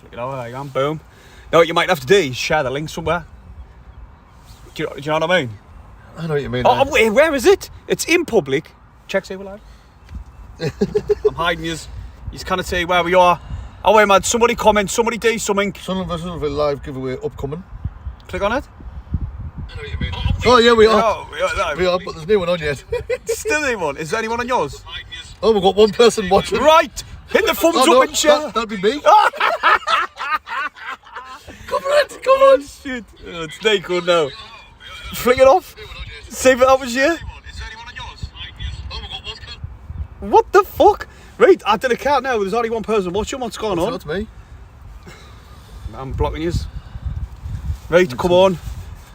Flick it over, there you go, boom. Now what you might have to do is share the link somewhere. Do you know what I mean? I know what you mean. Oh, wait, where is it? It's in public. Check say we're live. I'm hiding yous. You can't say where we are. Oh wait, man, somebody comment, somebody do something. Sunderland vs Huddersfield live giveaway upcoming. Click on it. I know what you mean. Oh yeah, we are. Oh, We are, but there's no one on yet. Still anyone? Is there anyone on yours? Oh, we've got one person watching. Right! Hit the thumbs up and share. That'd be me. Come on, come on. Shit. Oh, it's not good now. Flick it off. See if that was you. What the fuck? Right, I did a count now. There's only one person watching. What's going on? That's me. I'm blocking yous. Right, come on.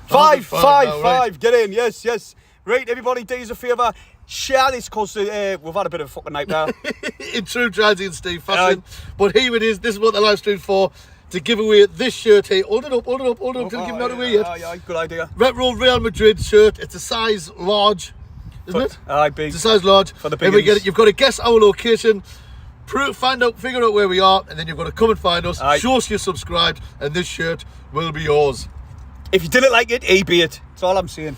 Five. Get in. Yes. Right, everybody, do us a favour. Share this because we've had a bit of a fucking nightmare. In true Jazzy and Steve fashion. But here it is. This is what the live stream's for. To give away this shirt here. Hold it up. Didn't give it away yet. Yeah, good idea. Retro Real Madrid shirt. It's a size large. Isn't it? Aye, big. It's a size large. For the big. We get it. You've got to guess our location. Figure out where we are, and then you've got to come and find us. Aye. Show us you're subscribed, and this shirt will be yours. If you didn't like it, be it. That's all I'm saying.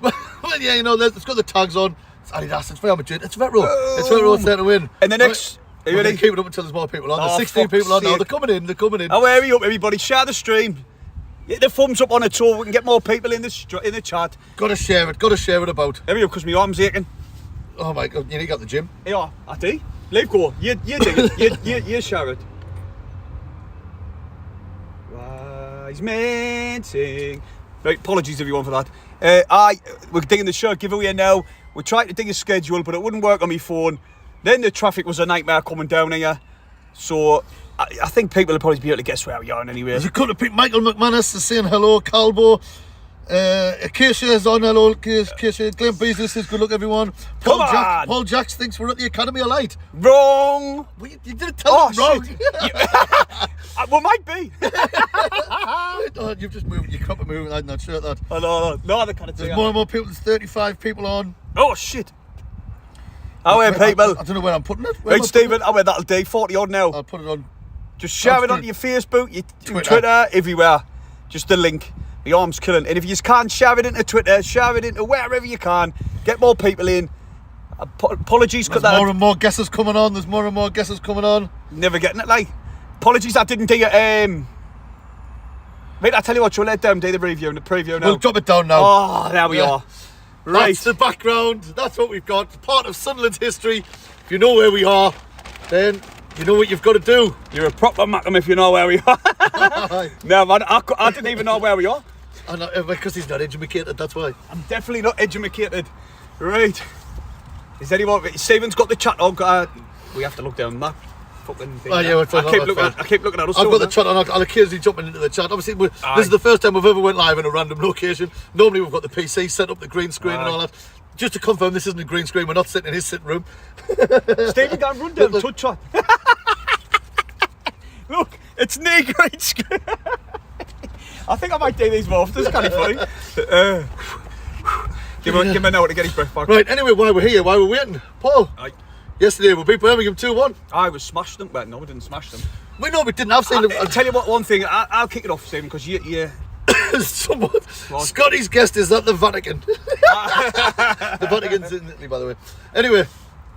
Well, yeah, you know, it's got the tags on. It's Adidas, it's Real Madrid, it's Retro. It's Retro, it's there to win. And the next... Are you ready? Keep it up until there's more people on. There's 16 people on now. They're coming in. Oh, hurry up, everybody. Share the stream. Hit the thumbs up on it so we can get more people in the chat. Got to share it about. Hurry up, because my arm's aching. Oh my God, you need to get the gym. Yeah, I do. Leave go. You do it. You share it. Wise men sing. Right, apologies everyone for that. We're digging the shirt giveaway now. We're trying to dig a schedule, but it wouldn't work on my phone. Then the traffic was a nightmare coming down here. So I think people will probably be able to guess where we are anyway. There's a couple of people. Michael McManus is saying hello. Calbo. Acacia is on. Hello, Acacia. Glenn Beasley says good luck, everyone. Paul Jacques thinks we're at the Academy of Light. Wrong. You didn't tell them wrong. Well, might be. You've just moved. You can't be moving like that shirt. That. Oh, no, they can't. There's more and more people. There's 35 people on. Oh shit. How are people? I don't know where I'm putting it. Right, Stephen, I that'll do 40 odd now. I'll put it on. Just share it on your Facebook, your Twitter, everywhere. Just the link. The arm's killing. And if you can't share it into Twitter, share it into wherever you can. Get more people in. Apologies. There's more and more guesses coming on. Never getting it, like. Apologies I didn't do it. Right, I'll tell you what, you'll let them do the preview now. We'll drop it down now. Oh, there we are. Right. That's the background. That's what we've got. Part of Sunderland's history. If you know where we are, then you know what you've got to do. You're a proper Mackem if you know where we are. No, man, I didn't even know where we are. I know, because he's not educated, that's why. I'm definitely not educated. Right. Is anyone... Stephen's got the chat on. We have to look down that fucking thing. Oh, yeah, I keep looking at us. I've got the chat on. I'll occasionally jump into the chat. Obviously, this is the first time we've ever went live in a random location. Normally, we've got the PC set up, the green screen and all that. Just to confirm, this isn't a green screen. We're not sitting in his sitting room. Stephen, can't run down touch shot. Look, it's no green screen. I think I might do these more often. It's kind of funny. Give him an hour to get his breath back. Right, anyway, while we're waiting, Paul. Yesterday we beat Birmingham 2-1. I was smashed them, but no, we didn't smash them. We didn't. I've seen them. I'll tell you what, one thing. I'll kick it off, Stephen, because you Scotty's guest is at the Vatican. The Vatican's in Italy, by the way. Anyway,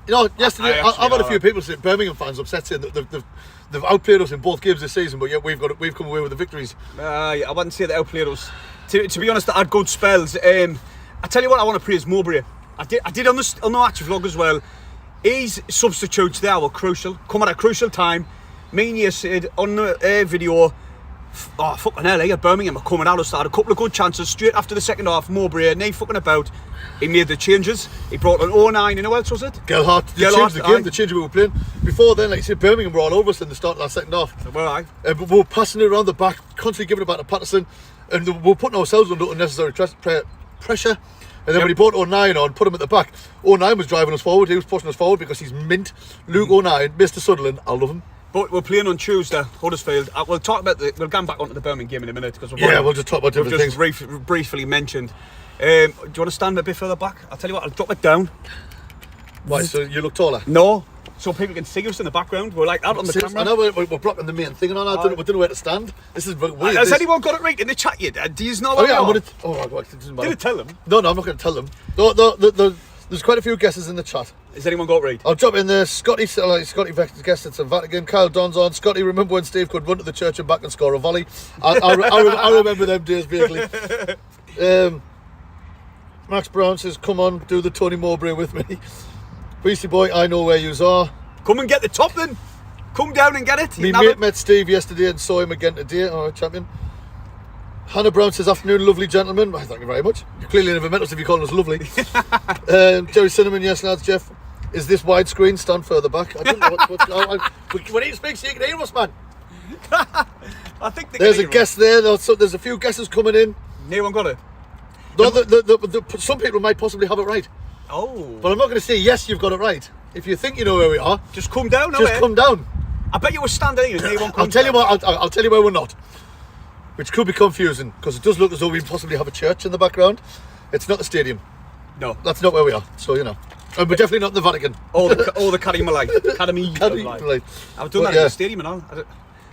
you know, yesterday I've had a few people say Birmingham fans upset saying that they've outplayed us in both games this season, but yet we've come away with the victories. I wouldn't say they outplayed us. To be honest, I had good spells. I tell you what, I want to praise Mowbray. I did on the match vlog as well. His substitutes there were crucial. Come at a crucial time. Me and you said on the video, oh fucking hell, at Birmingham are coming out. Started a couple of good chances straight after the second half. Mowbray, no fucking about. He made the changes. He brought an 09, and who else was it? Gerhardt. They changed the game, the change we were playing. Before then, like you said, Birmingham were all over us in the start of that second half. Well, but we were passing it around the back, constantly giving it back to Patterson, and we were putting ourselves under unnecessary pressure. And then when he brought 09 on, put him at the back. 09 was driving us forward, he was pushing us forward because he's mint. Luke 09, Mr. Sunderland, I love him. But we're playing on Tuesday, Huddersfield. We'll talk about we'll go back onto the Birmingham game in a minute because we'll just talk about different things. Briefly mentioned. Do you want to stand a bit further back? I'll tell you what, I'll drop it down. Why? So you look taller? No, so people can see us in the background. We're like that on the camera. I know we're blocking the main thing, and I don't know where to stand. This is weird. Has anyone got it right in the chat yet? Do you know? Oh yeah, I'm gonna. Oh my God, it doesn't matter. Did it tell them? No, I'm not going to tell them. There's quite a few guesses in the chat. Has anyone got it right? I'll drop in there. Scotty guessed it's a Vatican. Kyle Don's on. Scotty, remember when Steve could run to the church and back and score a volley? I remember them days vaguely. Max Brown says, come on, do the Tony Mowbray with me. Beastie Boy, I know where yous are. Come and get the top then. Come down and get it. Me mate met Steve yesterday and saw him again today. All right, champion. Hannah Brown says, afternoon, lovely gentlemen. Well, thank you very much. You clearly never met us if you're calling us lovely. Jerry Cinnamon, yes, lads. Jeff, is this widescreen? Stand further back. I don't know what's we need to speak so you can hear us, man. I think there's a guess there. There's a few guesses coming in. No one got it. No, some people might possibly have it right. Oh. But I'm not going to say, yes, you've got it right. If you think you know where we are, just come down. Come down. I bet you were standing here and no one comes I'll tell you what, I'll tell you where we're not. Which could be confusing, because it does look as though we possibly have a church in the background. It's not the stadium. No. That's not where we are, so you know. And we're definitely not in the Vatican. Or the Academy Malay. I've done that in the stadium and all.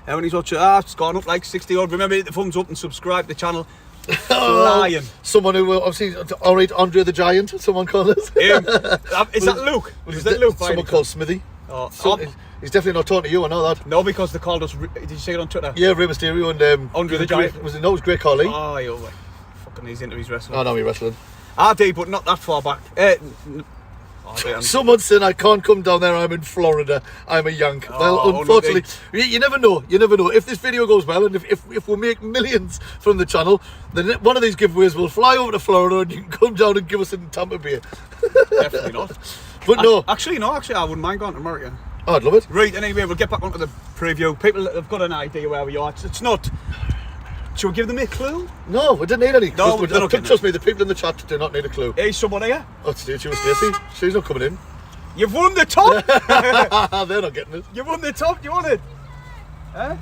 Everyone's watching, it's gone up like 60 odd. Remember, hit the thumbs up and subscribe to the channel. Flying. Someone who obviously, alright, Andre the Giant, someone called us. Is that Luke? Is that Luke? Someone called Smithy. He's definitely not talking to you, I know that. No, because they called us, did you say it on Twitter? Yeah, Rey Mysterio and Andre the Giant. It was Great Khali. Oh, yeah, fucking he's into his wrestling. I know he's wrestling. I do, but not that far back. Someone said I can't come down there, I'm in Florida, I'm a Yank. Well, unfortunately, you never know. If this video goes well and if we make millions from the channel, then one of these giveaways will fly over to Florida and you can come down and give us in Tampa Bay. Definitely not. But no. Actually, I wouldn't mind going to America. Oh, I'd love it. Right, anyway, we'll get back onto the preview. People have got an idea where we are. It's not... Should we give them a clue? No, we didn't need any. No, trust me, the people in the chat do not need a clue. Hey, someone here? Oh, it's Stacey. She's not coming in. You've won the top! They're not getting it. You won the top, you won it. Huh?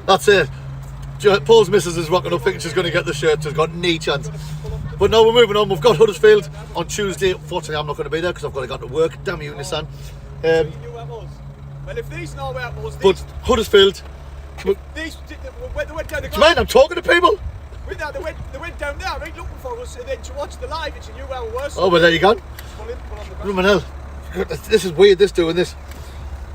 That's it. Paul's missus is rocking up thinking she's going to get the shirt. She's got no chance. But no, we're moving on. We've got Huddersfield on Tuesday. Unfortunately, I'm not going to be there because I've got to go to work. Damn you, Nissan. Well, if these know where it was, but Huddersfield... They went down the I'm talking to people. They went down there, right, looking for us, and then to watch the live, and she knew where we were. Oh, well, there you go. Hell. This is weird, doing this.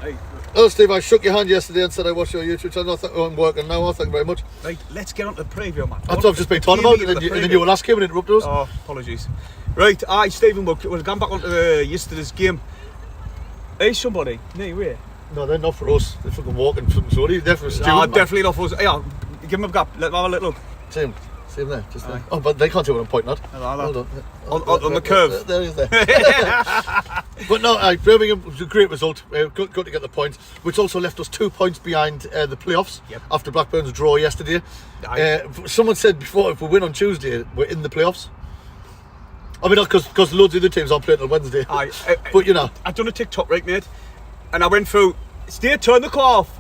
Hey. Oh, Steve, I shook your hand yesterday and said I watched your YouTube channel. I'm working now. Thank you very much. Right, let's get on to the preview, man. That's what I've just been talking about, and then you were last game and interrupted us. Oh, apologies. Right, Stephen, we've gone back onto yesterday's game. Hey, somebody. No, where? No, they're not for us. They're fucking walking from Saudi. They're for Stuart. No, definitely not for us. Yeah, give them a gap. Let them have a little look. Same there. Just there. Oh, but they can't see what I'm pointing at. Hold on. On the curve. There he is there. But no, Birmingham was a great result. Good to get the point, which also left us 2 points behind the playoffs after Blackburn's draw yesterday. Someone said before, if we win on Tuesday, we're in the playoffs. I mean, not because loads of the teams aren't playing on Wednesday. But you know, I've done a TikTok, right, mate, and I went through. Stay, turn the car off.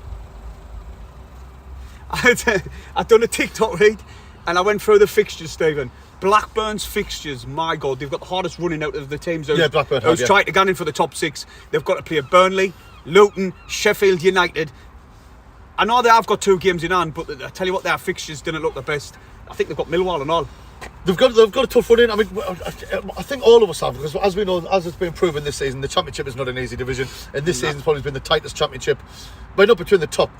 I've done a TikTok, right, and I went through the fixtures, Stephen. Blackburn's fixtures, my God, they've got the hardest running out of the teams. Blackburn who's trying to get in for the top 6. They've got to play Burnley, Luton, Sheffield United. I know they have got 2 games in hand, but I tell you what, their fixtures didn't look the best. I think they've got Millwall and all. They've got a tough run in. I mean, I think all of us have, because as we know, as it's been proven this season, the Championship is not an easy division, and this season's probably been the tightest Championship. But not between the top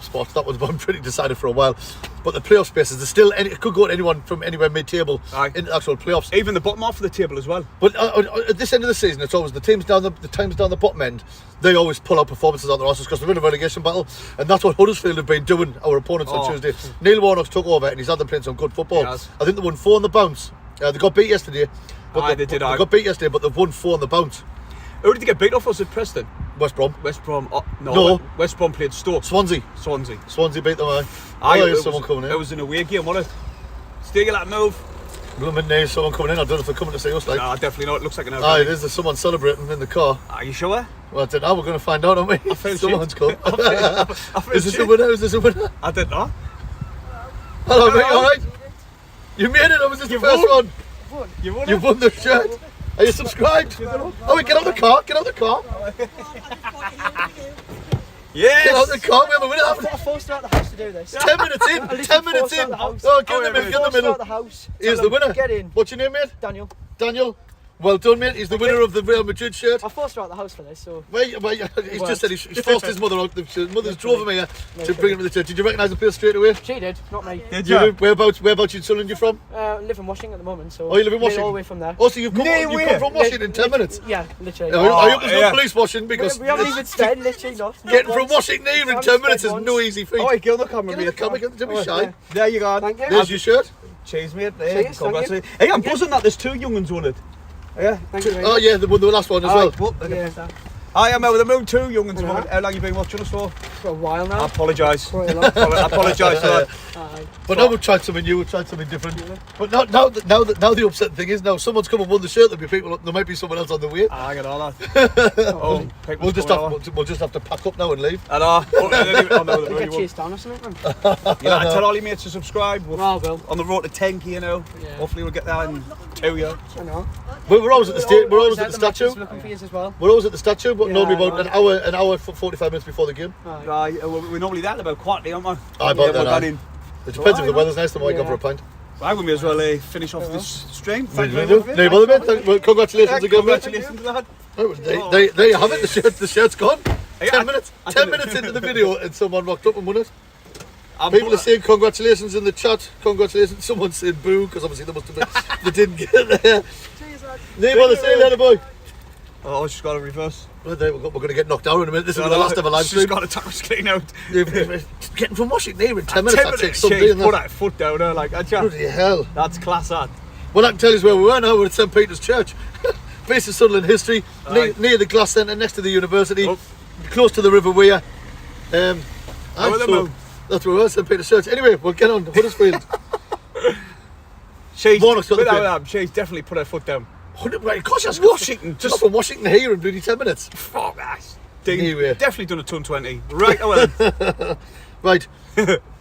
spots, that one's been pretty decided for a while. But the playoff spaces, there's still it could go to anyone from anywhere mid-table in the actual playoffs. Even the bottom half of the table as well. But at this end of the season, it's always the teams down the bottom end. They always pull out performances on the rosters because they're in a relegation battle, and that's what Huddersfield have been doing. Our opponents on Tuesday. Neil Warnock's took over, and he's had them playing some good football. I think they won 4 on the bounce. They got beat yesterday. They got beat yesterday, but they've won 4 on the bounce. Who did they get beat off? Was it Preston? West Brom. No. West Brom played Stoke. Swansea beat them. Someone coming in. It was an away game, wasn't it? Still that move. There's someone coming in. I don't know if they're coming to see us. No, definitely not. It looks like an away. There's someone celebrating in the car. Are you sure? Well, I don't know. We're going to find out, aren't we? Someone's come. Is this a winner? I don't know. Hello, mate. All right. You made it. Or was this the first one? You won the shirt. Are you subscribed? Oh, wait, get out the car. Get out the car. Yes. Get out the car. We have a winner. I forced her out the house to do this. 10 minutes in. 10 minutes in. Oh, get in the middle. Get in the middle. The house. Here's the winner. Get in. What's your name, mate? Daniel. Daniel. Well done, mate. He's the winner of the Real Madrid shirt. I forced her out the house for this, so. Wait, he's just said he's forced his mother out. His mother's drove him here to bring him to the church. Did you recognise the place straight away? She did, not me. Did you? Whereabouts in Sunderland you from? I live in Washington at the moment, so. Oh, you live in Washington? All the way from there. Oh, so you've come from Washington in 10 minutes? Yeah, literally. I hope there's no police watching because We haven't even stayed, literally not. getting from Washington here in 10 minutes is no easy feat. Oh, wait, get on the camera, Get in the camera, don't be shy. There you go. Thank you. There's your shirt. Cheers, mate. Cheers, thank you. Hey, I'm buzzing that there's 2 young ones on it. Yeah. Thank you very Oh much. yeah, the last one as well. Yeah, I am out with the moon 2 young ones. How long you been watching us for? for a while I now. apologise. Quite a long. I apologise for that. Aye. But now we've tried something new, we've tried something different. But now the upsetting thing is now someone's come and won the shirt. There might be someone else on the way. I get all that. Oh, We'll just have to pack up now and leave. I know. I know Get the chased down or something, man. tell all your mates to subscribe. We're Oh, well. on the road to 10k, you know. Yeah. Hopefully we'll get that in 2 years. I know. We're always at the we're always at the statue. Looking for you as well. We're always at the statue, but Yeah, normally I about know. an hour 45 minutes before the game. Aye. Right, we're normally there about quarterly, aren't we? Aye, about we're that, going aye. in. It depends if the weather's nice, then we might go Yeah. for a pint. Right, we may as well finish off this stream. Thank you No, very much. no bother, mate. Well, congratulations again, mate. Congratulations to that. Oh, there you have it. The shirt's gone. Hey, 10 minutes. I 10 did it. minutes into the video, and someone rocked up and won it. I'm People are saying congratulations in the chat. Congratulations. Someone said boo because obviously they must have been. They didn't get there. No bother saying that, boy. Oh, she's got a reverse. We're going to get knocked down in a minute. This is the last of a live She's stream. got a time screen out. Getting from Washington here in 10 minutes. That takes some She doing put that. that foot down there like that. Yeah. Bloody hell. That's class, that. Well, I can tell you where we were now. We're at St Peter's Church. Base of Sunderland history. Near the Glass Centre, next to the university. Oh. Close to the River Wear. Over the moon. That's where we were, St Peter's Church. Anyway, we'll get on to Huddersfield. She's got the pin. she's definitely put her foot down. Right, of course, Washington, just from Washington here in bloody 10 minutes. Fuck that. Anyway. Definitely done a ton 20. Right, oh well. Right,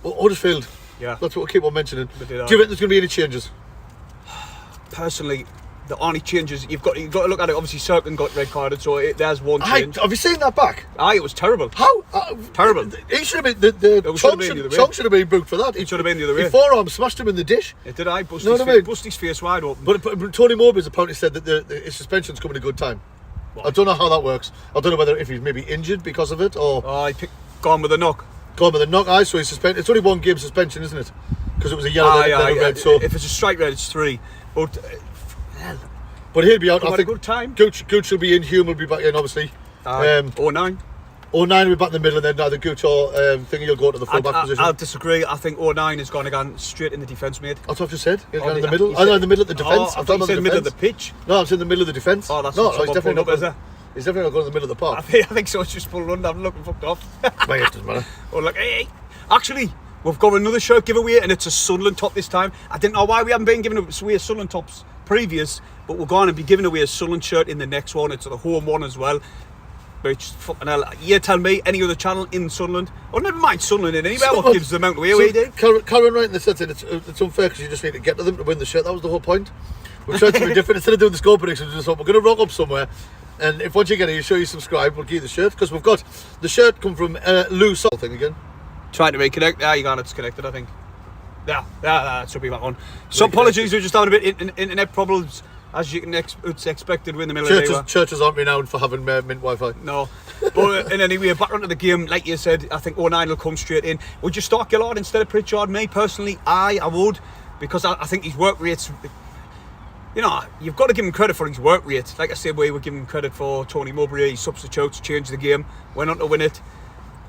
well, Huddersfield. Yeah. That's what we'll keep on mentioning. We Do did you that. think there's going to be any changes? Personally, the only changes you've got to look at it. Obviously, Serkin got red carded, so there's one change. Have you seen that back? Aye, it was terrible. How? Terrible. He should have been. Chong should have been booked for that. It should have been the other way. He forearm smashed him in the dish. It did. I bust Know his what I mean? bust his face wide open. But Tony Mowbray's apparently said that his suspension's coming at a good time. What? I don't know how that works. I don't know whether if he's maybe injured because of it or Oh, gone with a knock. gone with a knock eye, so he's suspended. It's only 1 game suspension, isn't it? Because it was a yellow Aye, then a red. So, if it's a straight red, it's 3. But but he'll be out. come I at a think good time. Gooch will be in. Hume will be back in, obviously. 09. 09 will be back in the middle, and then either Gooch or Thingy will go to the full-back position. I'll disagree. I think 09 has gone straight in the defence, mate. That's what I've just said. He's Oh, gone in the yeah. middle. You I know said- in the middle of the defence. Oh, I I'm thought talking you about said the middle of the defence. pitch. No, it's in the middle of the defence. Oh, that's no, what he's someone definitely not pulled up, going. He's definitely not going in the middle of the I park. think so. It's just pulled run down looking fucked off. Mate, it doesn't matter. Oh, look, hey. Actually, we've got another shirt giveaway, and it's a Sunderland top this time. I didn't know why we haven't been giving away Sunderland tops previous, but we're going to be giving away a Sunderland shirt in the next one. It's the home one as well. Which fucking hell, you tell me any other channel in Sunderland, or never mind Sunderland in anywhere, what gives them out away, we do. Karen right in the sense that it's unfair because you just need to get to them to win the shirt. That was the whole point. We tried to be different. Instead of doing the score predictions, we just thought we're going to rock up somewhere, and if once you get it, you show you subscribe, we'll give you the shirt, because we've got the shirt come from Lou Sol thing again. Trying to reconnect. There you go, it's connected, I think. Yeah, that should be that one. So apologies, we're just having a bit internet problems, as you can it's expected. We're in the middle of the day. Churches aren't renowned for having mint Wi-Fi. No. But in any way, back onto the game, like you said, I think 09 will come straight in. Would you start Gillard instead of Pritchard? Me personally, I would, because I think his work rates, you know, you've got to give him credit for his work rate. Like I said, we were giving him credit for Tony Mowbray, his substitutes, changed the game, went on to win it.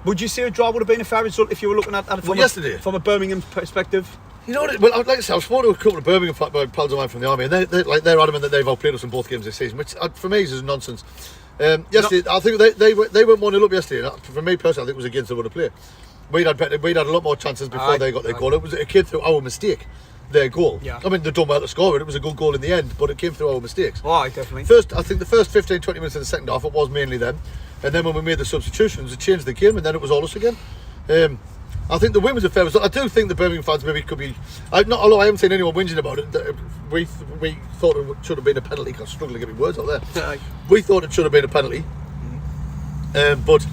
Would you say a draw would have been a fair result if you were looking at it from a Birmingham perspective? You know what? Well, like I said, I've spoken to a couple of Birmingham pals of mine from the army, and they're adamant that they've outplayed us in both games this season, which for me is nonsense. Yesterday, I think they went 1-0 up yesterday. And for me personally, I think it was against the run of play. We'd had a lot more chances before they got their goal. It was a kid through our mistake. Their goal. Yeah. I mean, they've done well to score it. It was a good goal in the end, but it came through our mistakes. Oh, definitely. I think the first 15-20 minutes of the second half, it was mainly them. And then when we made the substitutions, it changed the game, and then it was all us again. I think the win was a fair result. I do think the Birmingham fans maybe could be. Although I haven't seen anyone whinging about it, we thought it should have been a penalty. I'm struggling to get my words out there. We thought it should have been a penalty, but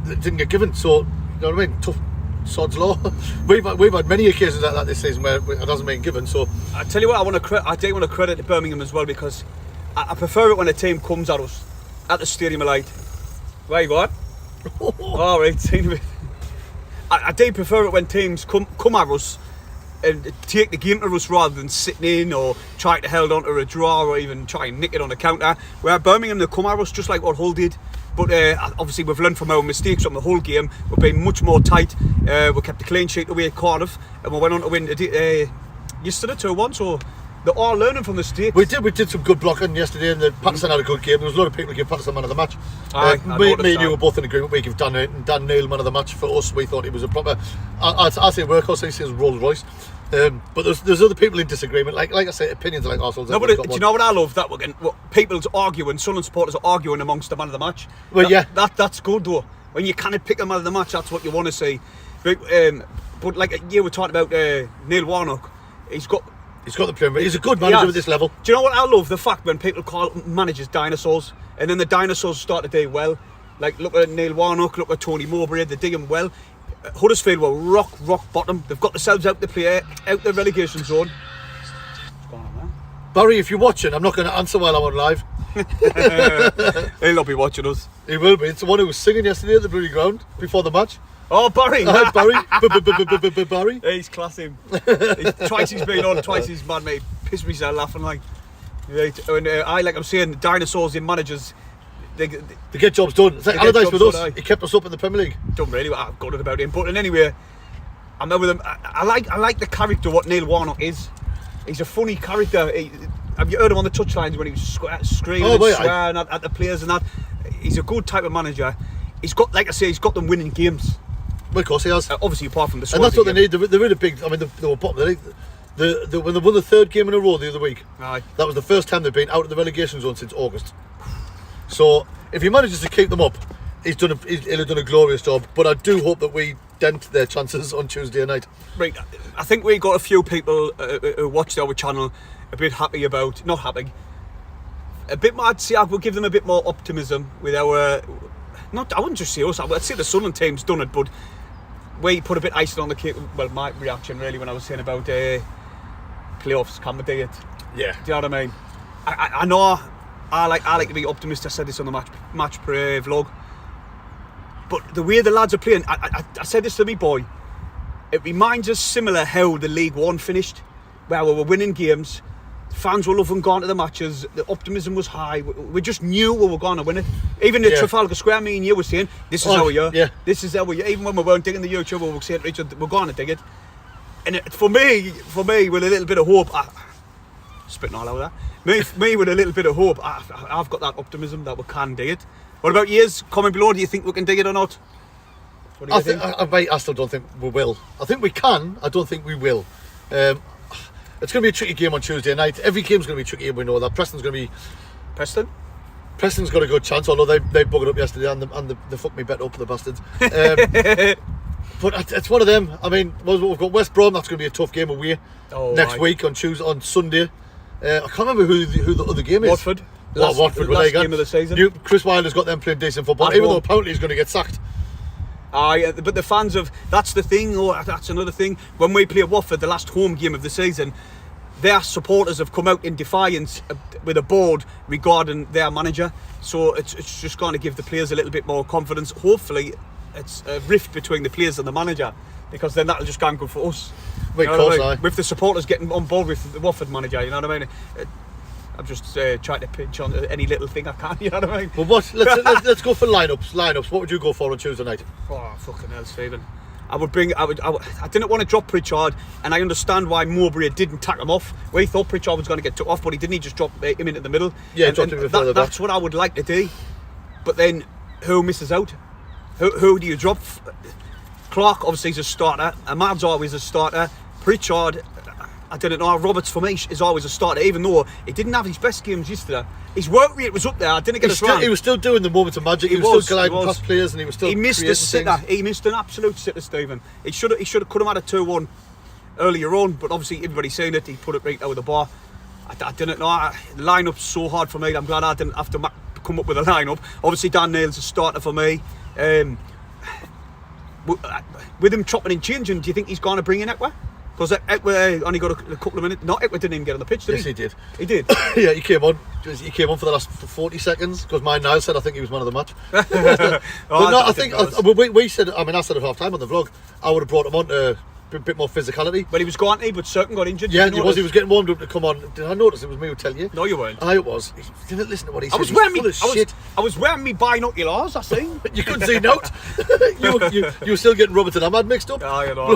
it didn't get given. So you know what I mean? Tough sod's law. we've had many occasions like that this season where it hasn't been given. So I tell you what, I do want to credit Birmingham as well, because I prefer it when a team comes at us at the Stadium of Light. Right, what? All right, seen it. I do prefer it when teams come at us and take the game to us rather than sitting in or trying to hold on to a draw or even try and nick it on a counter. Where Birmingham, they come at us just like what Hull did. But obviously we've learned from our mistakes from the whole game. We've been much more tight. We kept the clean sheet away at Cardiff, and we went on to win yesterday 2-1. So they're all learning from the mistakes. we did some good blocking yesterday, and Patterson had a good game. There was a lot of people who gave Patterson man of the match. Me and you were both in agreement. We gave Dan Neil man of the match. For us, we thought he was a proper. I say workhorse. He says Rolls Royce. But there's other people in disagreement. Like I say, opinions are like arseholes. No, but do you know what I love? That people's arguing, Sunderland supporters are arguing amongst the man of the match. Well, that's good though. When you kind of pick a man of the match, that's what you want to see. But like you were talking about Neil Warnock, he's got the premier. He's a good manager at this level. Do you know what I love? The fact when people call managers dinosaurs, and then the dinosaurs start to do well. Like look at Neil Warnock, look at Tony Mowbray, they're doing well. Huddersfield were rock bottom. They've got themselves out the relegation zone. What's going on there? Barry, if you're watching, I'm not going to answer while I'm on live. He'll not be watching us. He will be. It's the one who was singing yesterday at the Bloody Ground before the match. Oh, Barry! Hi, Barry. Barry. He's class him. Twice he's been on, twice he's mad, mate. Pissed myself laughing like. Right. And I'm saying, dinosaurs in managers. They get jobs done. It's like Allardyce with us. He kept us up in the Premier League. Don't really what I've got it about him. But anyway, I'm there with him. I like the character what Neil Warnock is. He's a funny character. Have you heard him on the touchlines when he was screaming and swearing at the players and that? He's a good type of manager. He's got, like I say, he's got them winning games. Well, of course he has. Obviously, apart from the and that's what they need. They're in a big. I mean, they were bottom of the league. When they won the third game in a row the other week, that was the first time they've been out of the relegation zone since August. So if he manages to keep them up, he'll have done a glorious job. But I do hope that we dent their chances on Tuesday night. Right, I think we got a few people who watched our channel a bit happy about, not happy, a bit more. I'd say I would give them a bit more optimism with our. I wouldn't just say us. I'd say the Sunderland team's done it, but we put a bit icing on the cake. Well, my reaction really when I was saying about playoffs, can we do it? Yeah. Do you know what I mean? I know. I like to be optimistic. I said this on the match vlog. But the way the lads are playing, I said this to me boy. It reminds us similar how the League One finished, where we were winning games, fans were loving going to the matches, the optimism was high. We just knew we were going to win it. Even at Trafalgar Square, me and you were saying, this is our year. Yeah. This is our year. Even when we weren't digging the YouTube, we were saying, Richard, we're going to dig it. And for me, with a little bit of hope, spitting all over that. Me with a little bit of hope, I've got that optimism that we can dig it. What about yours? Comment below, do you think we can dig it or not? What do you think? I still don't think we will. I think we can, I don't think we will. It's going to be a tricky game on Tuesday night. Every game's going to be tricky, we know that. Preston's going to be... Preston? Preston's got a good chance, although they buggered up yesterday and they fucked me bet up, the bastards. But it's one of them. I mean, we've got West Brom, that's going to be a tough game away next week on Sunday. I can't remember who the other game is. Watford. Watford, last game of the season. Chris Wilder's got them playing decent football, even though apparently he's going to get sacked. But the fans of... That's the thing, that's another thing. When we play Watford, the last home game of the season, their supporters have come out in defiance with a board regarding their manager. So it's just going to give the players a little bit more confidence. Hopefully, it's a rift between the players and the manager, because then that'll just go good for us. Well, of course, I mean? With the supporters getting on board with the Watford manager, you know what I mean? I'm just trying to pitch on any little thing I can, you know what I mean? Well, let's go for lineups. What would you go for on Tuesday night? Oh, fucking hell, Stephen. I didn't want to drop Pritchard, and I understand why Mowbray didn't tack him off. We thought Pritchard was going to get took off, but he didn't. He just dropped him into the middle. Yeah, dropped him further back. That's what I would like to do. But then, who misses out? Who do you drop? Clark obviously is a starter. Ahmad's always a starter. Pritchard, I didn't know. Roberts for me is always a starter, even though he didn't have his best games yesterday. His work rate was up there. I didn't get us wrong. He was still doing the moments of magic. He was still gliding past players, and he was still. He missed a sitter. He missed an absolute sitter, Stephen. He should have could have had a 2-1 earlier on, but obviously everybody's saying it. He put it right out of the bar. I didn't know. Line-up's so hard for me. I'm glad I didn't have to come up with a line-up. Obviously, Dan Neil's a starter for me. With him chopping and changing, do you think he's going to bring in Ekwa? Because Ekwa only got a couple of minutes. No, Ekwa didn't even get on the pitch, did he? Yes, he did. He did? Yeah, he came on. He came on for the last 40 seconds because my Niall said I think he was man of the match. But no, I think we said, I mean, I said at half time on the vlog, I would have brought him on to a bit more physicality. But he was going to, but certain got injured. Yeah, he was getting warmed up to come on. Did I notice it was me who tell you? No, you weren't. I was. You didn't listen to what he said. I was wearing me binoculars, I see. You couldn't see note. you were still getting Robertson Ahmad mixed up. Oh, you know.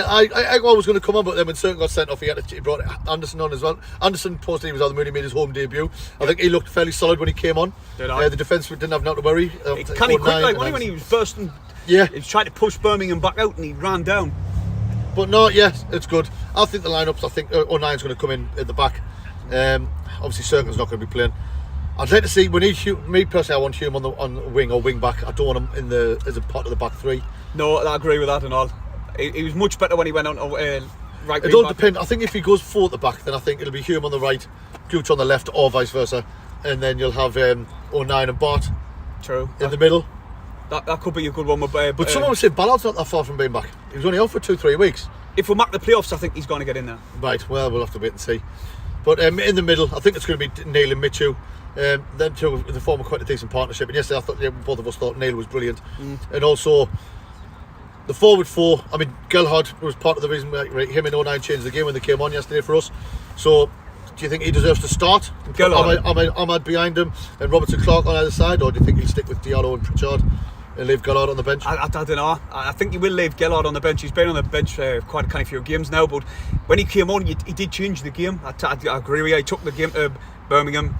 I was going to come on, but then when certain got sent off, he brought Anderson on as well. Anderson posted he was on the moon. He made his home debut. I think he looked fairly solid when he came on. The defence didn't have nothing to worry. Can he quit like when he was bursting? Yeah. He was trying to push Birmingham back out and he ran down. But no, yes, it's good. I think the lineups. I think O'Nine's going to come in at the back. Obviously, Circle's not going to be playing. I'd like to see. We need Hume. Me personally, I want Hume on the wing or wing back. I don't want him as a part of the back three. No, I agree with that and all. He was much better when he went on right. It all depends. I think if he goes forward at the back, then I think it'll be Hume on the right, Gooch on the left, or vice versa, and then you'll have O'Nine and Bart. True. In the middle. That could be a good one. But someone would say Ballard's not that far from being back. He was only out for 2-3 weeks. If we make the playoffs, I think he's going to get in there. Right, well, we'll have to wait and see. But in the middle, I think it's going to be Neil and Michu. Them two, they form quite a decent partnership. And yesterday, I thought both of us thought Neil was brilliant. And also, the forward four, I mean, Gelhard was part of the reason him and O'Nine changed the game when they came on yesterday for us. So, do you think he deserves to start? Ahmad behind him and Robertson Clark on either side, or do you think he'll stick with Diallo and Pritchard and leave Gellard on the bench? I don't know. I think he will leave Gellard on the bench. He's been on the bench for quite a few games now, but when he came on, he did change the game. I agree with you. He took the game to Birmingham.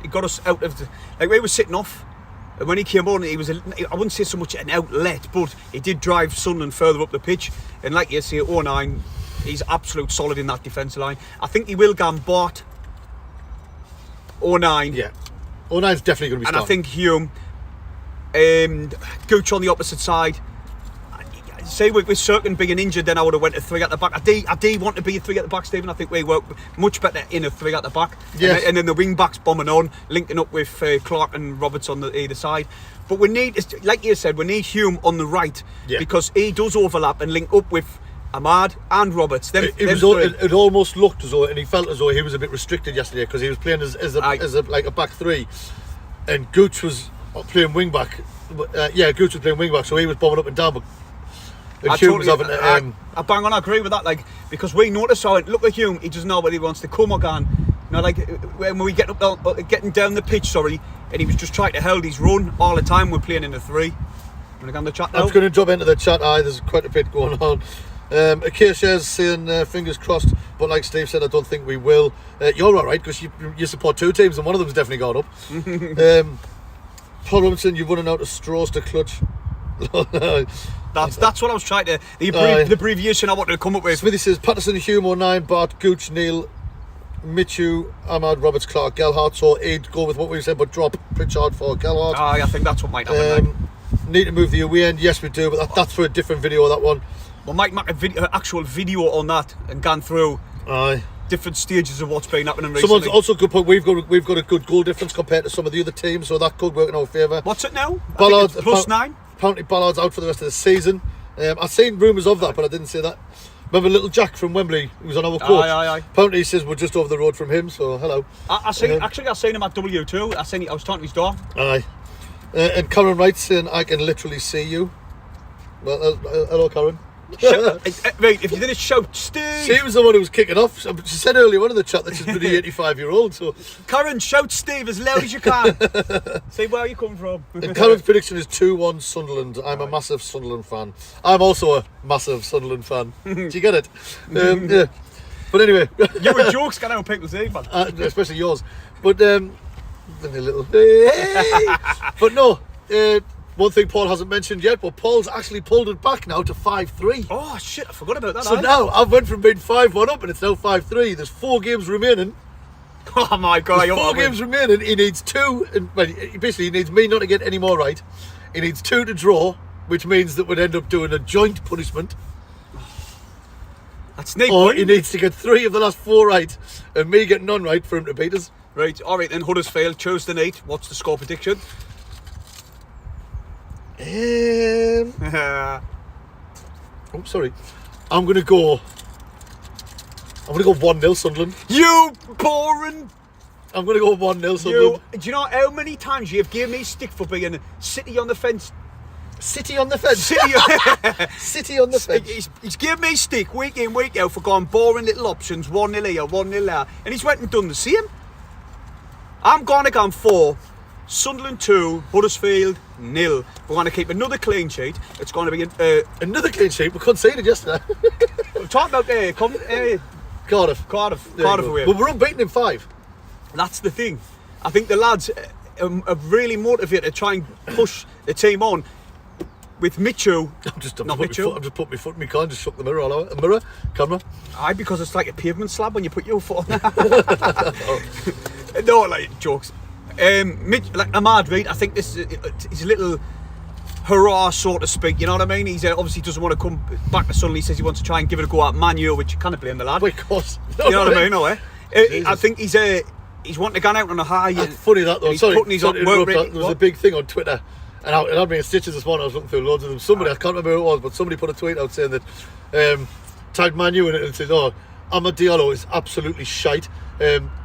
He got us out of we were sitting off. And when he came on, he was I wouldn't say so much an outlet, but he did drive Sunderland further up the pitch. And like you say, O'Nine, he's absolute solid in that defence line. I think he will go and Bart, O'Nine. Yeah, O'Nine's definitely going to be starting. And I think Hume, Gooch on the opposite side. Say with Cirkin being injured, then I would have went to 3 at the back. I do want to be a 3 at the back, Stephen. I think we work much better in a 3 at the back. Yes. And then the wing backs bombing on, linking up with Clark and Roberts on either side. But we need, like you said, we need Hume on the right because he does overlap and link up with Ahmad and Roberts. It almost looked as though, and he felt as though he was a bit restricted yesterday because he was playing as a back three, and Gooch was playing wing back. Gooch was playing wing back, so he was bombing up and down. But I bang on, I agree with that. Because we noticed look at Hume, he doesn't know whether he wants to come or gone. When we getting down the pitch, and he was just trying to hold his run all the time. We're playing in the 3. I'm going to chat now. I'm going to jump into the chat. There's quite a bit going on. Acacia's saying fingers crossed, but like Steve said, I don't think we will. You're alright because you support 2 teams and one of them's definitely gone up. Paul Robinson, you've run out of straws to clutch. That's what I was trying to. The abbreviation I wanted to come up with. Smithy says Patterson, Hume, O'Nine, Bart, Gooch, Neil, Michu, Ahmad, Roberts, Clark, Gelhard. So he'd go with what we said, but drop Pritchard for Gelhard. I think that's what might happen. Need to move the away end. Yes, we do, but that's for a different video. That one. We might make an actual video on that and gone through different stages of what's been happening recently. Someone's also good point. We've got a good goal difference compared to some of the other teams, so that could work in our favour. What's it now? Ballard's +9. Apparently Ballard's out for the rest of the season. I've seen rumours of that, but I didn't say that. Remember little Jack from Wembley, who was on our coach? Aye. Apparently he says we're just over the road from him, so hello. I seen him at W2. I was talking to his door. Aye. And Karen writes saying, I can literally see you. Well, hello Karen. Right, if you didn't shout, Steve! She was the one who was kicking off. She said earlier on in the chat that she's pretty 85-year-old. So Karen, shout Steve as loud as you can. Say where you come from. And Karen's prediction is 2-1 Sunderland. I'm a massive Sunderland fan. I'm also a massive Sunderland fan. Do you get it? Yeah. But anyway, you and jokes can out people say, man. Especially yours. But a little. But no. one thing Paul hasn't mentioned yet, but Paul's actually pulled it back now to 5-3. Oh shit, I forgot about that. So now I've went from being 5-1 up and it's now 5-3. There's 4 games remaining. Oh my god, There's 4 games remaining. He needs 2, and well, basically he needs me not to get any more right. He needs 2 to draw, which means that we'd end up doing a joint punishment. That's neat. Or he needs to get 3 of the last 4 right, and me get none right for him to beat us. Right, alright then, Huddersfield chose the night. What's the score prediction? Oh, sorry. I'm gonna go 1-0 Sunderland. You boring. I'm gonna go 1-0 Sunderland. Do you know how many times you have given me stick for being City on the fence? City on the fence. City on the fence. He's given me stick week in, week out for going boring little options, 1-0 here, 1-0 there. And he's went and done the same. I'm going to go for Sunderland 2, Huddersfield 0. We're going to keep another clean sheet. It's going to be another clean sheet. We conceded yesterday. we're talking about Cardiff. Cardiff away. Well, we're unbeaten in 5. That's the thing. I think the lads are really motivated to try and push the team on. With Mitchell, I'm just putting my foot in my car and just shook the mirror all over. A mirror, camera. Aye, because it's like a pavement slab when you put your foot on that. No, like jokes. Like Ahmad Reid, I think this is a little hurrah, so to speak. You know what I mean? He's obviously doesn't want to come back to Sunderland. He says he wants to try and give it a go at Man U, which you can't blame the lad. Of course. You know what I mean? No way. I think he's wanting to go out on a high. That's funny that though. Sorry, there was a big thing on Twitter. And it had me in stitches this morning. I was looking through loads of them. Somebody, I can't remember who it was, but somebody put a tweet out saying that tagged Man U in it and said, "Oh, Amad Diallo is absolutely shite.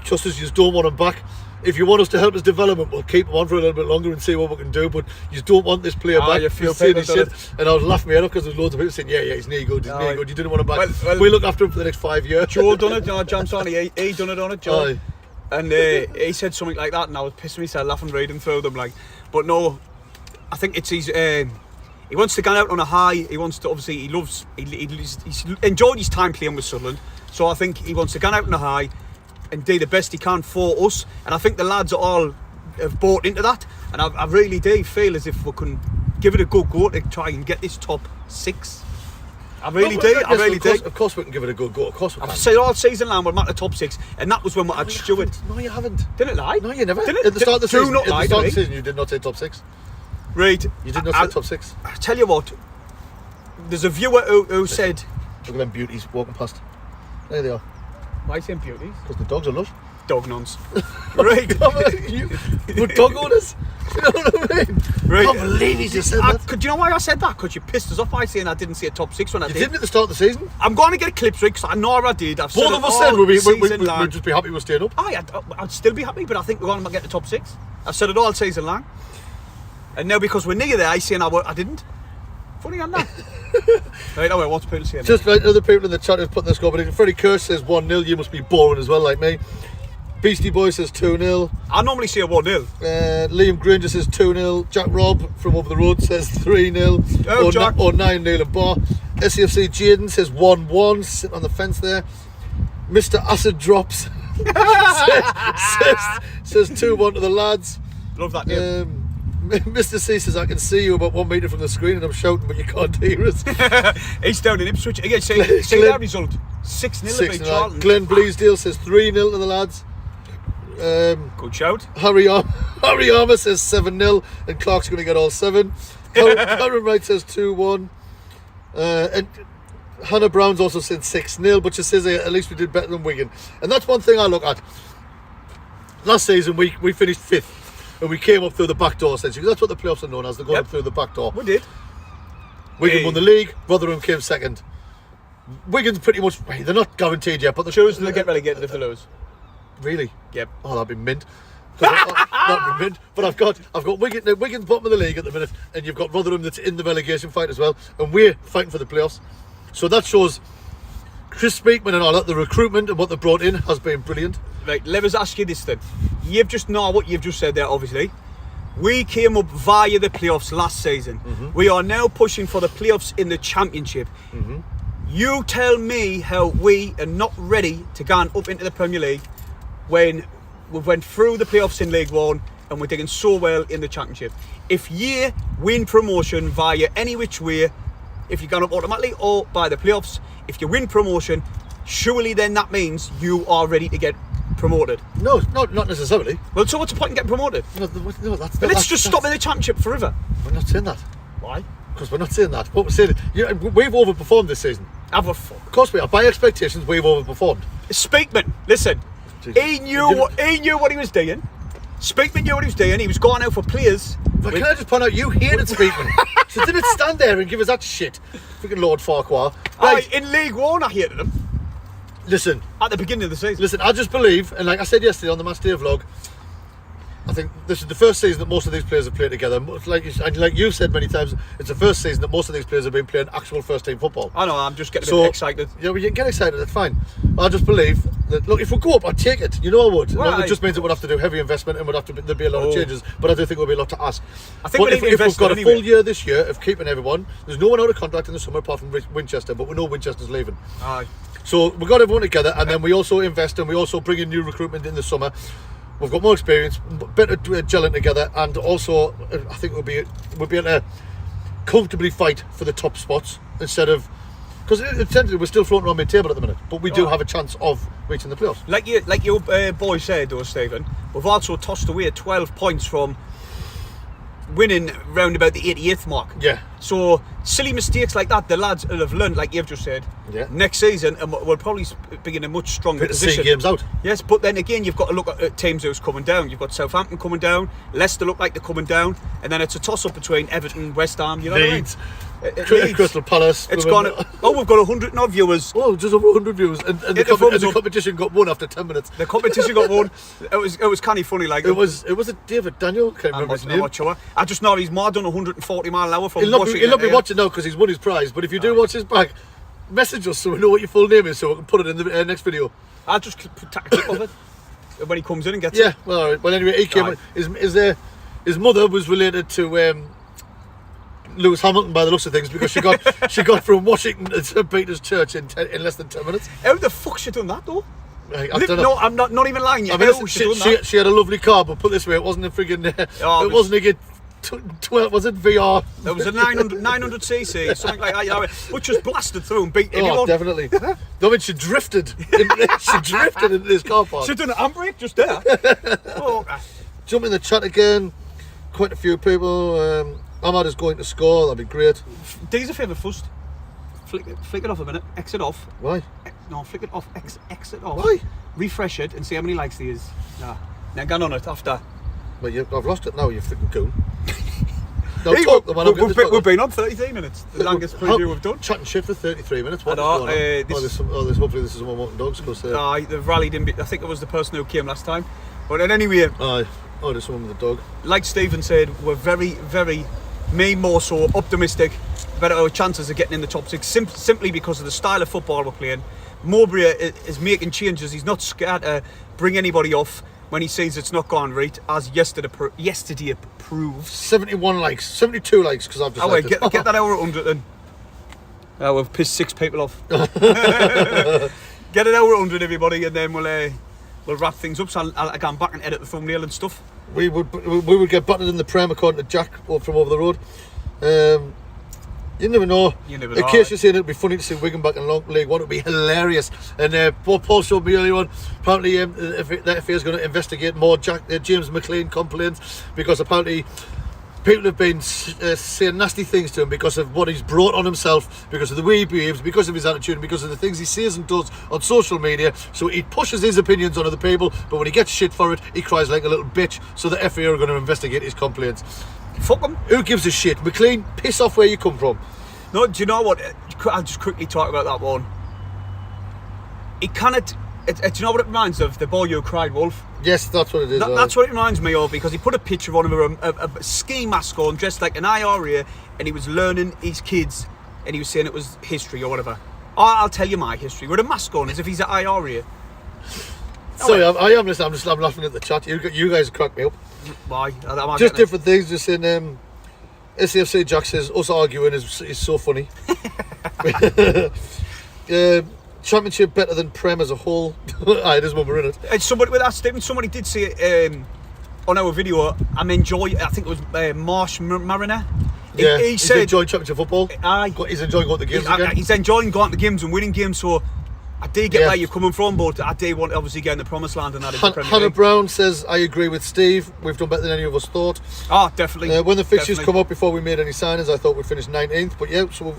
Just as you don't want him back. If you want us to help his development, we'll keep him on for a little bit longer and see what we can do. But you don't want this player back." You feel saying his shit. And I was laughing my head off because there's loads of people saying, "Yeah, he's knee good. He's knee good. You didn't want him back. Well, we look after him for the next 5 years." Joe done it. John Sonny, he done it on it, Joe. Aye. And he said something like that, and I was pissing myself laughing reading through them. Like, but no. I think it's his. He wants to go out on a high. He wants to. Obviously, he's enjoyed his time playing with Sunderland. So I think he wants to go out on a high and do the best he can for us. And I think the lads all have bought into that. And I really do feel as if we can give it a good go to try and get this top 6. I really do. Of course, we can give it a good go. Of course, we can. I've said all season long we're at the top 6, and that was when we had Stewart. No, you haven't. Didn't it lie? No, you never. Didn't it? At the start of the season, Not lie, at the start of the season, you did not say top 6. Right. You did not say top 6. I tell you what, there's a viewer who said... Look at them beauties walking past. There they are. Why saying beauties? Because the dogs are lush. Dog nonce. Right. We're dog owners. You know what I mean? Right. I can't believe he just said that. Do you know why I said that? Because you pissed us off by saying I didn't see a top 6 when I You did. didn't at the start of the season. I'm going to get clips right because I know I did. I've Both of us said we'd just be happy with staying up. I'd still be happy, but I think we're going to get the top 6. I've said it all season long. And now because we're near there, I saying I didn't. Funny on that. Right, anyway, what's people saying? Just right, other people in the chat have put this score, but Freddie Kerr says 1-0. You must be boring as well, like me. Beastie Boy says 2-0. I normally say a 1-0. Liam Granger says 2-0. Jack Robb from over the road says 3-0. Oh, Jack. Or 9-0 a bar. SAFC Jaden says 1-1. Sitting on the fence there. Mr. Acid Drops says 2-1 to the lads. Love that name. Mr. C says, I can see you about 1 metre from the screen and I'm shouting, but you can't hear us. He's down in Ipswich. Again, say that result. 6-0 Charlton. Glenn Bleasdale says 3-0 to the lads. Good shout. Harry Armour says 7-0 and Clark's going to get all 7. Karen Wright says 2-1. And Hannah Brown's also said 6-0, but she says at least we did better than Wigan. And that's one thing I look at. Last season we finished 5th. And we came up through the back door, essentially, because that's what the playoffs are known as. They're going up through the back door. We did. Wigan won the league, Rotherham came second. Wigan's pretty much, they're not guaranteed yet, but they're Chosen to get relegated if they lose. Really? Yep. Oh, that'd be mint. That'd be mint. But I've got Wigan's bottom of the league at the minute, and you've got Rotherham that's in the relegation fight as well, and we're fighting for the playoffs. So that shows Chris Speakman and all that, the recruitment and what they brought in has been brilliant. Right, let us ask you this then. You've just know what you've just said there, obviously. We came up via the playoffs last season. Mm-hmm. We are now pushing for the playoffs in the Championship. Mm-hmm. You tell me how we are not ready to go up into the Premier League when we went through the playoffs in League One, and we're doing so well in the Championship. If you win promotion via any which way, if you're going up automatically or by the playoffs, if you win promotion, surely then that means you are ready to get promoted. No, not necessarily. Well, so what's the point in getting promoted? No, that's But let's just stop in the Championship forever. We're not saying that. Why? Because we're not saying that. What we're saying, we've overperformed this season. Have a fuck. Of course we are. By expectations, we've overperformed. Speakman, listen. Jesus. He knew what he was doing. Speakman knew what he was doing. He was going out for players. But can I just point out, you hated Speakman. So didn't stand there and give us that shit. Freaking Lord Farquhar. Right. In League One, I hated him. Listen. At the beginning of the season. Listen, I just believe, and like I said yesterday on the Match Day vlog, I think this is the first season that most of these players have played together. Like you've said many times, it's the first season that most of these players have been playing actual first-team football. I know, I'm just getting a bit excited. Yeah, well, you can get excited, that's fine. I just believe that, look, if we go up, I'd take it. You know I would. Well, it just means that we'd have to do heavy investment and there'd be a lot of changes, but I do think there'll be a lot to ask. I think but if we've got a anyway. full year this year of keeping everyone, there's no one out of contract in the summer apart from Winchester, but we know Winchester's leaving. Aye. So we've got everyone together, and then we also invest and we also bring in new recruitment in the summer. We've got more experience, better gelling together, and also I think we'll be able to comfortably fight for the top spots instead of, because essentially we're still floating around mid-table at the minute, but we do have a chance of reaching the playoffs. Like your boy said, though, Stephen, we've also tossed away 12 points from winning round about the 88th mark. Yeah. So silly mistakes like that, the lads will have learned, like you've just said. Yeah. Next season, and we'll probably be in a much stronger position. See games out. Yes, but then again, you've got to look at teams who's coming down. You've got Southampton coming down, Leicester look like they're coming down, and then it's a toss-up between Everton, West Ham. You know Leeds. what I mean? Leeds. Crystal Palace. It's gone. Oh, we've got 100 odd viewers. Oh, just over 100 viewers, and the competition got won after 10 minutes. The competition got won. It was kind of funny. Like it was a David Daniel. Can't remember his name. I just know he's more than 140 mile an hour from He'll Washington. not be watching now because he's won his prize. But if you do watch his back, message us so we know what your full name is, so we can put it in the next video. I'll just tack a clip of it when he comes in and gets Yeah. it. Well, all right. Well, anyway, he came. Right. His mother was related to Lewis Hamilton by the looks of things, because she got from Washington to St Peter's Church in less than 10 minutes. How the fuck she done that though? I don't know. No, I'm not even lying. I mean, she had a lovely car, but put it this way, it wasn't a friggin'. It wasn't a good 12. Was it VR? There was a 900cc, something like that. You know, which was blasted through and beat everyone. Oh, definitely. I mean, she drifted. She drifted into this car park. She done an handbrake just there. Oh, Jump in the chat again. Quite a few people. Ahmad is going to score. That'd be great. do us a favour first. Flick it off a minute. Exit off. Why? No, flick it off. Exit off. Why? Refresh it and see how many likes there is. Nah. Now go on it after. Well, I've lost it now. You freaking coon. No, Hey, talk, the man. we've been on 33 minutes. The longest preview we've done. Chatting shit for 33 minutes. What I know, is going on? Hopefully this is one walking dogs, because they've rallied in. I think it was the person who came last time. But anyway, there's someone with a dog. like Stephen said, we're very, very, me more so, optimistic about our chances of getting in the top six, simply because of the style of football we're playing. Mowbray is making changes. He's not scared to bring anybody off when he sees it's not gone right, as yesterday proved. 71 likes, 72 likes, because I've just Wait, get that hour at 100 then. Oh, we've pissed 6 people off. Get it over 100, everybody, and then we'll wrap things up. So I'll go back and edit the thumbnail and stuff. We would get battered in the Prem, according to Jacques from over the road. You never know. In case you're saying it'd be funny to see Wigan back in League One, it'd be hilarious. And Paul showed me earlier on, apparently the FA is going to investigate more James Mcglynn complaints, because apparently people have been saying nasty things to him because of what he's brought on himself, because of the way he behaves, because of his attitude, and because of the things he says and does on social media. So he pushes his opinions on other people, but when he gets shit for it, he cries like a little bitch. So the FA are going to investigate his complaints. Fuck him. Who gives a shit? McLean, piss off where you come from. No, do you know what? I'll just quickly talk about that one. He cannot. Do you know what it reminds of? The boy who cried wolf. Yes, that's what it is. That's what it reminds me of, because he put a picture on him of a ski mask on, dressed like an IRA, and he was learning his kids, and he was saying it was history or whatever. Oh, I'll tell you my history with a mask on, as if he's an IRA. Sorry, I am listening. I'm laughing at the chat. You guys crack me up. Why? Just different things. Just in SAFC, Jacques says us arguing is so funny. Championship better than Prem as a whole. Aye, there's one, we're in it. And somebody with that statement, somebody did say on our video, I'm enjoying. I think it was Margert. Yeah, he he's said, enjoying championship football. Aye. He's enjoying going to the games again. He's enjoying going to the games and winning games. So I do get Yeah. where you're coming from, but I do want to obviously get in the promised land and that is the Premier Hannah League. Brown says, I agree with Steve. We've done better than any of us thought. Oh, definitely. When the fixtures Definitely. come up before we made any signings, I thought we'd finish 19th. But yeah, so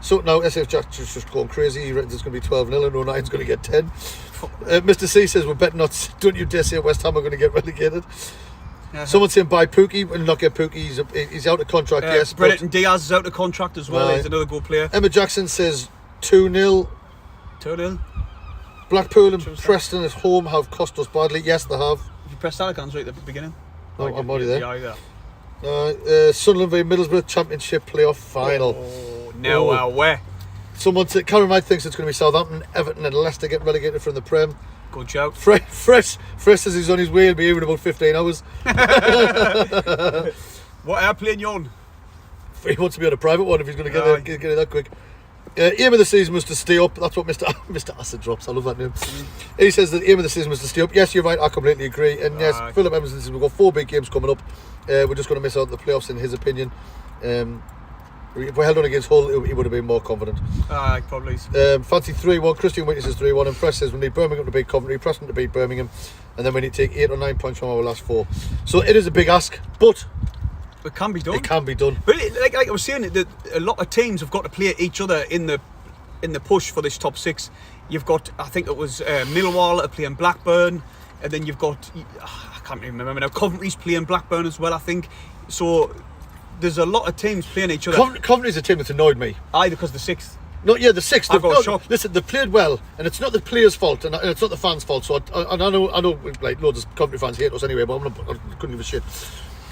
so now SF Jack's just going crazy. He reckons it's going to be 12-0 and 09's going to get 10. Mr. C says, we better not. Don't you dare say West Ham are going to get relegated. Someone's saying buy Pookie and not get Pookie. He's out of contract, yes. Brenton Diaz is out of contract as well. Right. He's another good player. Emma Jackson says 2-0. 2-0. Blackpool and Preston at home have cost us badly. Yes, they have. You pressed that icons right at the beginning. No, I'm already there. Yeah, yeah. Sunderland v Middlesbrough Championship playoff final. Oh, no way. Someone said Karen Wright thinks it's going to be Southampton, Everton, and Leicester get relegated from the Prem. Good shout. Fresh says he's on his way. He'll be here in about 15 hours. What airplane you on? He wants to be on a private one if he's going to get it that quick. Aim of the season was to stay up. That's what Mr. Acid drops. I love that name. He says that the aim of the season was to stay up. Yes, you're right. I completely agree. And yes, Philip Emerson says we've got 4 big games coming up. We're just going to miss out on the playoffs, in his opinion. If we held on against Hull, he would have been more confident. Probably. Fancy 3-1. Christian Witness says 3-1. And Fresh says we need Birmingham to beat Coventry, Preston to beat Birmingham, and then we need to take 8 or 9 points from our last 4. So it is a big ask, but It can be done. it can be done. But like I was saying, that a lot of teams have got to play each other in the push for this top 6. You've got, I think it was Millwall are playing Blackburn, and then you've got, I can't even remember now, Coventry's playing Blackburn as well, I think. So there's a lot of teams playing each other. Coventry's a team that's annoyed me. Aye, because the 6th. No, yeah, the 6th. I got shocked. Listen, they played well, and it's not the players' fault, and it's not the fans' fault. So I know, like loads of Coventry fans hate us anyway, but I couldn't give a shit.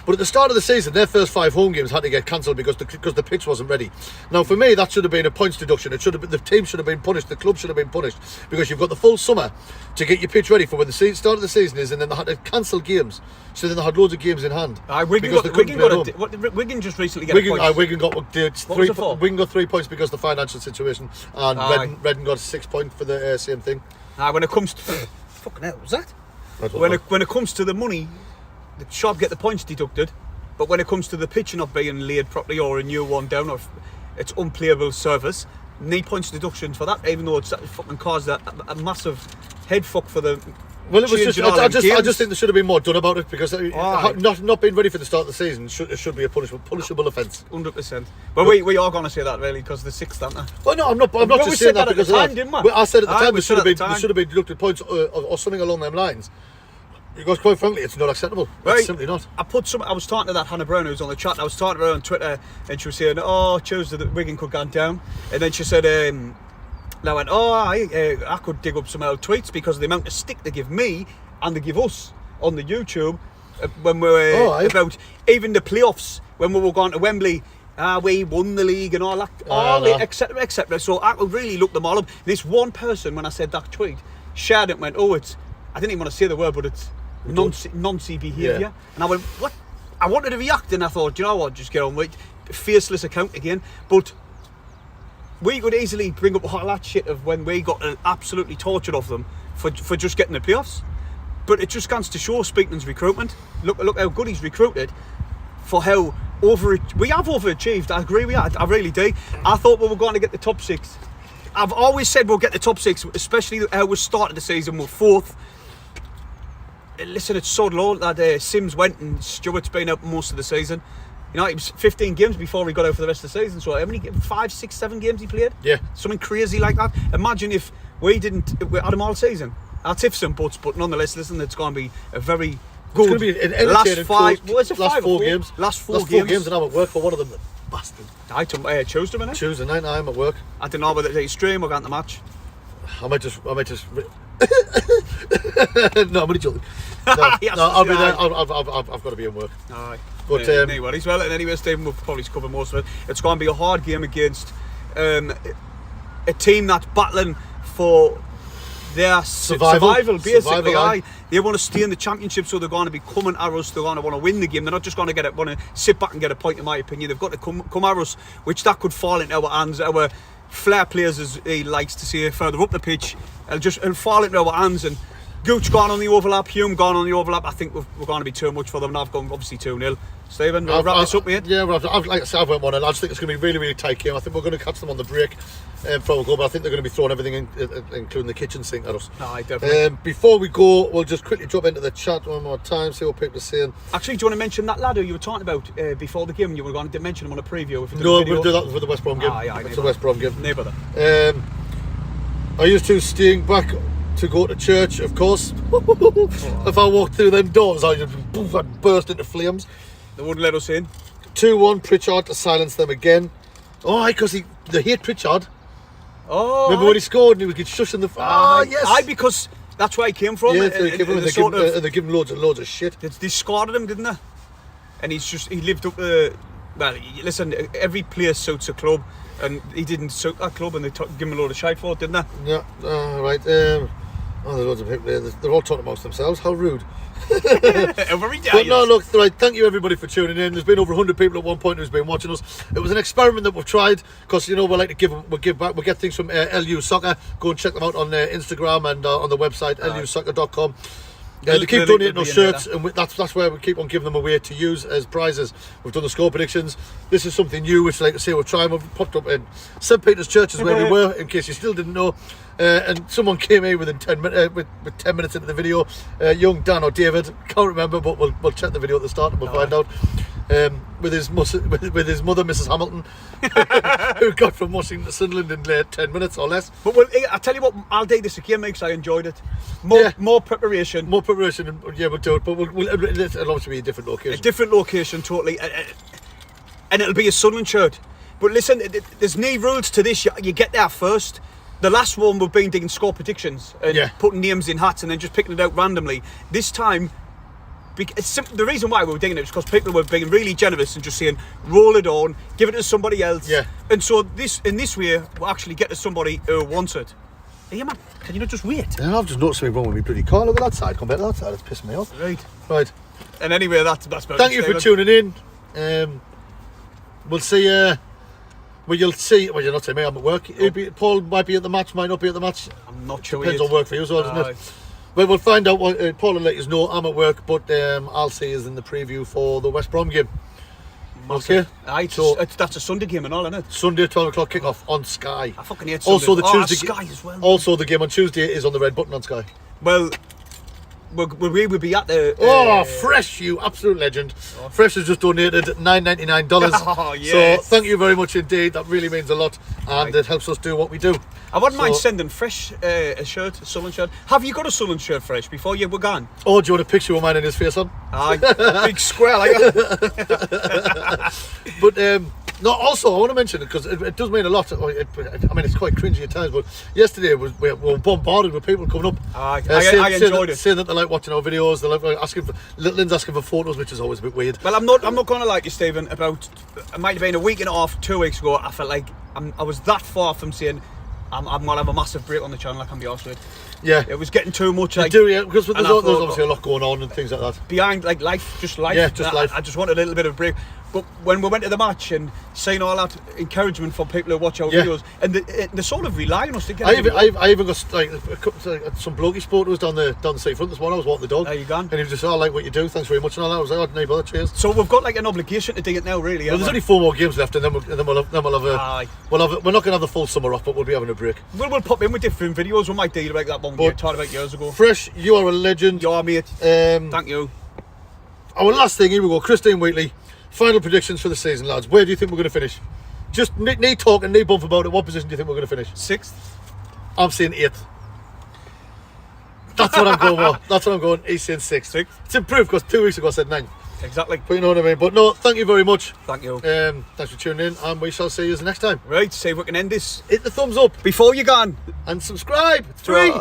But at the start of the season, their first 5 home games had to get cancelled because the pitch wasn't ready. Now, for me, that should have been a points deduction. It should have been, the team should have been punished. The club should have been punished because you've got the full summer to get your pitch ready for when the start of the season is, and then they had to cancel games. So then they had loads of games in hand. Wigan just recently got a point. Wigan got What was it for? Wigan got 3 points because of the financial situation, and Reading got 6 points for the same thing. When it comes to fucking hell, was that? When When it comes to the money, the shop get the points deducted, but when it comes to the pitch not being laid properly or a new one down or it's unplayable service, need points deduction for that, even though it's fucking caused a massive head fuck for the. Well, it was just. I just think there should have been more done about it because Aye. not being ready for the start of the season should be a punishable offence. 100%. But we are going to say that really because the 6th, aren't they? Well, no, I'm not we just saying said that at because the of time, that. didn't we? Well, I said at the time we there should said have been deducted points or something along them lines. Because quite frankly, it's not acceptable. Right. It's simply not. I was talking to that Hannah Brown who was on the chat. I was talking to her on Twitter, and she was saying, "Oh, Tuesday that Wigan could go down," and then she said, "I went, I could dig up some old tweets because of the amount of stick they give me and they give us on the YouTube when we were about even the playoffs when we were going to Wembley." We won the league and all that, etc., etc. So I could really look them all up. This one person, when I said that tweet, shared it and went, I didn't even want to say the word, but it's noncy behaviour. Yeah. And I went, what? I wanted to react, and I thought, you know what, just get on with it. Faceless account again. But we could easily bring up all that shit of when we got absolutely tortured of them for just getting the playoffs. But it just stands to show Speakman's recruitment. Look how good he's recruited, for how we have overachieved. I agree with you. I really do. I thought we were going to get the top 6. I've always said we'll get the top 6, especially how we started the season. We're 4th. Listen, it's so low that Sims went and Stewart's been out most of the season. You know, it was 15 games before he got out for the rest of the season. So how many 5, 6, 7 games he played? Yeah. Something crazy like that. Imagine if we had him all season. Our tips and buts, but nonetheless, listen, it's going to be a very good It's going to be an last 4 games. Last four games, and I'm at work for one of them. Bastard. Tuesday, minute. Tuesday night, I'm at work. I don't know whether it's stream or going to the match. I might just. No, I'm only joking. I'll be there. I've got to be in work. Aye. But no worries. Well, anyway, Stephen will probably cover most of it. It's going to be a hard game against a team that's battling for their survival basically. Aye. They want to stay in the championship, so they're going to be coming at us. They're going to want to win the game. They're not just going to want to sit back and get a point, in my opinion. They've got to come at us, which that could fall into our hands. Our flair players, as he likes to say, further up the pitch, it'll fall into our hands, and Gooch gone on the overlap, Hume gone on the overlap. I think we're going to be too much for them. I've gone obviously 2-0. Stephen, we'll wrap this up, mate. Yeah, like I said, I've went 1-0. I just think it's going to be a really, really tight game. I think we're going to catch them on the break for a goal, but I think they're going to be throwing everything in, including the kitchen sink at us. Aye, definitely. Before we go, we'll just quickly jump into the chat one more time, see what people are saying. Actually, do you want to mention that lad who you were talking about before the game? You were going to mention him on a preview. If No, we'll do that for the West Brom game. Aye, It's the West Brom game. No bother. I used to staying back to go to church, of course. If I walked through them doors, I'd burst into flames. They wouldn't let us in. 2-1 Pritchard to silence them again. Oh, because they hate Pritchard. Oh, Remember when he scored and he would get shushed in the... yes. Aye, because that's where he came from. Yeah, they give him loads of shit. They scored him, didn't they? And he lived up to... Well, listen, every player suits a club, and he didn't suit that club, and they give him a load of shite for it, didn't they? Yeah, right. There's loads of people there. They're all talking amongst themselves. How rude. Every day. But no, look, right, thank you everybody for tuning in. There's been over 100 people at one point who's been watching us. It was an experiment that we've tried because, you know, we like to give back. We get things from LU Soccer. Go and check them out on Instagram and on the website, lusoccer.com. They keep donating us shirts, and that's where we keep on giving them away to use as prizes. We've done the score predictions. This is something new, which, like I say, we're trying. We've popped up in St Peter's Church is where we were, in case you still didn't know. And someone came in within 10 minutes, with 10 minutes into the video. Young Dan or David, can't remember, but we'll check the video at the start and we'll find out. With his mother, Mrs. Hamilton, who got from Washington to Sunderland in 10 minutes or less. But I tell you what, I'll do this again, mate, because I enjoyed it. More preparation. More preparation, and yeah, we'll do it. But it'll obviously be a different location. A different location, totally. And it'll be a Sunderland shirt. But listen, there's no rules to this. You get there first. The last one we've been digging score predictions and putting names in hats and then just picking it out randomly. This time, the reason why we were digging it is because people were being really generous and just saying, roll it on, give it to somebody else. Yeah. And so in this way, we'll actually get to somebody who wants it. Hey, man, can you not just wait? Yeah, I've just noticed something wrong with my bloody car. Look at that side. Come back to that side. It's pissing me off. Right. And anyway, that's about it. Thank you for tuning in. We'll see you. Well, you'll see. Well, you're not saying me. I'm at work. Paul might be at the match. Might not be at the match. I'm not sure. Depends on work for you, so doesn't it? Well, we'll find out. Paul will let you know. I'm at work, but I'll see you in the preview for the West Brom game. Okay. Aye, that's a Sunday game and all, isn't it? Sunday, 12 o'clock kick-off on Sky. I fucking hate Sunday. Also, the Tuesday Sky as well. Also, the game on Tuesday is on the red button on Sky. Well, we would be at the... Fresh, you absolute legend. Fresh has just donated $9.99. Oh, yes. So, thank you very much indeed. That really means a lot, and it helps us do what we do. I wouldn't mind sending Fresh a shirt, a Sunderland shirt. Have you got a Sunderland shirt, Fresh, before you were gone? Oh, do you want a picture with mine and his face on? Aye, big square like that. But, no, also, I want to mention it because it does mean a lot. I mean, it's quite cringy at times, but yesterday we were bombarded with people coming up. I enjoyed it. Saying that they like watching our videos, they like asking for, Lynn's asking for photos, which is always a bit weird. Well, I'm not going to like you, Stephen, it might have been a week and a half, 2 weeks ago, I felt like I was that far from saying I'm going to have a massive break on the channel, I can be honest with you. Yeah. It was getting too much. Like, because there's obviously a lot going on and things like that. Behind, like, life. Yeah, just life. I just wanted a little bit of a break. But when we went to the match and seeing all that encouragement from people who watch our videos, and they sort of rely on us to get I even got some bloke he spoke to us down the seafront this morning. I was walking the dog. There you gone. And he was just, I like what you do, thanks very much. And all that. I was like, oh, no bother, cheers. So we've got like an obligation to dig it now, really. Well, there's only 4 more games left, and then we'll have we're not going to have the full summer off, but we'll be having a break. We'll pop in with different videos. We might deal about that one we talked about years ago. Fresh, you are a legend. You are, mate. Thank you. Our last thing, here we go. Christine Wheatley. Final predictions for the season, lads. Where do you think we're going to finish? Just knee talk and knee bump about it. What position do you think we're going to finish? 6th. I'm saying 8th. That's what I'm going for. That's what I'm going. He's saying 6th. It's improved because 2 weeks ago I said 9th. Exactly. But you know what I mean. But no, thank you very much. Thank you. Thanks for tuning in, and we shall see you next time. Right, see if we can end this. Hit the thumbs up before you're gone. And subscribe. 3.